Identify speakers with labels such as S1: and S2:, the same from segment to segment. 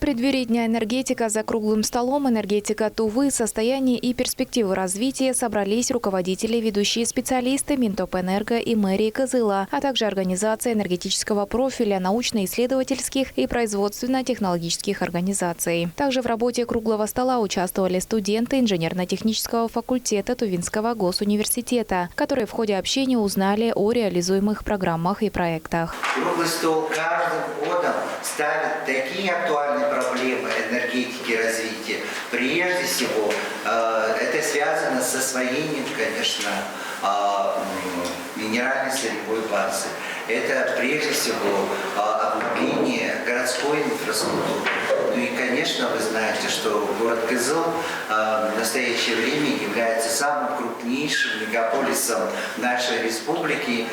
S1: преддверии Дня энергетика за круглым столом «Энергетика Тувы. Состояние и перспективы развития» собрались руководители, ведущие специалисты Минтопэнерго и мэрии Кызыла, а также организации энергетического профиля, научно-исследовательских и производственно-технологических организаций. Также в работе круглого стола участвовали студенты инженерно-технического факультета Тувинского госуниверситета, которые в ходе общения узнали о реализуемых программах и проектах.
S2: Круглый стол каждым годом ставит такие актуальные проблемы энергетики и развития. Прежде всего, это связано с освоением, конечно, минеральной сырьевой базы. Это прежде всего обновление городской инфраструктуры. Ну и, конечно, вы знаете, что город Кызыл в настоящее время является самым крупнейшим мегаполисом нашей республики,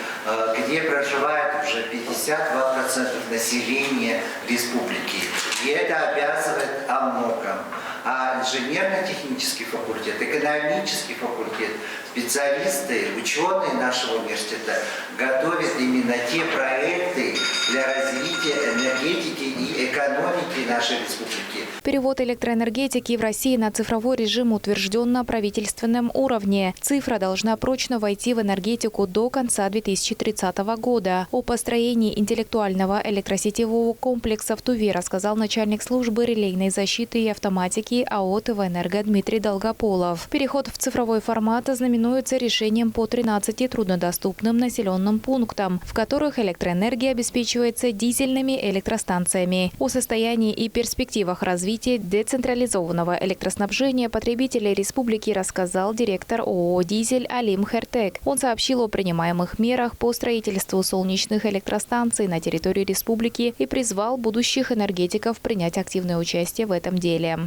S2: где проживает уже 52% населения республики. И это обязывает о многом. А инженерно-технический факультет, экономический факультет, специалисты, ученые нашего университета готовят именно те проекты для развития энергетики и экономики нашей республики.
S1: Перевод электроэнергетики в России на цифровой режим утвержден на правительственном уровне. Цифра должна прочно войти в энергетику до конца 2030 года. О построении интеллектуального электросетевого комплекса в Туве рассказал начальник службы релейной защиты и автоматики АО «ТВэнерго» Дмитрий Долгополов. Переход в цифровой формат знаменуется решением по 13 труднодоступным населенным пунктам, в которых электроэнергия обеспечивается дизельными электростанциями. О состоянии и перспективах развития децентрализованного электроснабжения потребителей республики рассказал директор ООО «Дизель» Алим Хертек. Он сообщил о принимаемых мерах по строительству солнечных электростанций на территории республики и призвал будущих энергетиков принять активное участие в этом деле.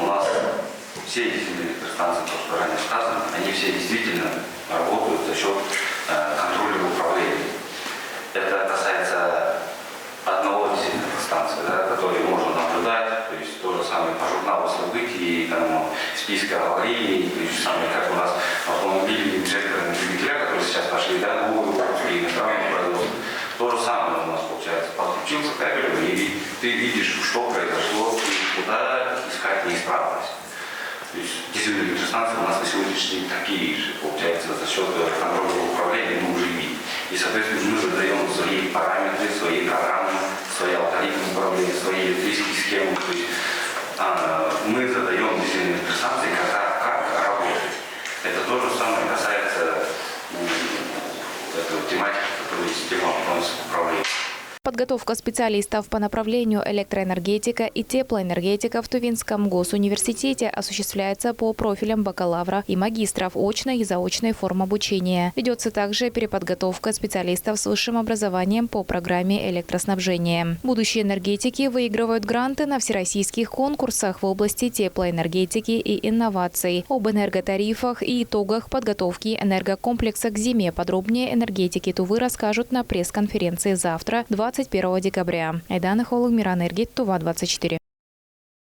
S3: У нас все дизельные электростанции, то, что ранее сказано, они все действительно работают за счет контроля и управления. Это касается одного дизельной электростанции, который можно наблюдать, то есть то же самое по журналу событий, там, списка аварий, то есть самое, как у нас автомобили инжекторные двигателя, которые сейчас пошли, новые выпуски, иностранные производства. То же самое у нас получается. Подключился кабель, и ты видишь, что произошло, и куда искать неисправность. То есть дизельные электростанции у нас на сегодняшний день такие же, получается, за счет контрольного управления мы уже видим. И, соответственно, мы задаем свои параметры, свои программы, свои алгоритмы управления, свои электрические схемы. То есть мы задаем дизельные электростанции, как работать. Это то же самое касается тематики, которая система автономного управления.
S1: Подготовка специалистов по направлению электроэнергетика и теплоэнергетика в Тувинском госуниверситете осуществляется по профилям бакалавра и магистров очной и заочной форм обучения. Ведется также переподготовка специалистов с высшим образованием по программе электроснабжения. Будущие энергетики выигрывают гранты на всероссийских конкурсах в области теплоэнергетики и инноваций. Об энерготарифах и итогах подготовки энергокомплекса к зиме подробнее энергетики Тувы расскажут на пресс-конференции завтра, 21 декабря. Айдана Холуг, Миранергет, Тува 24.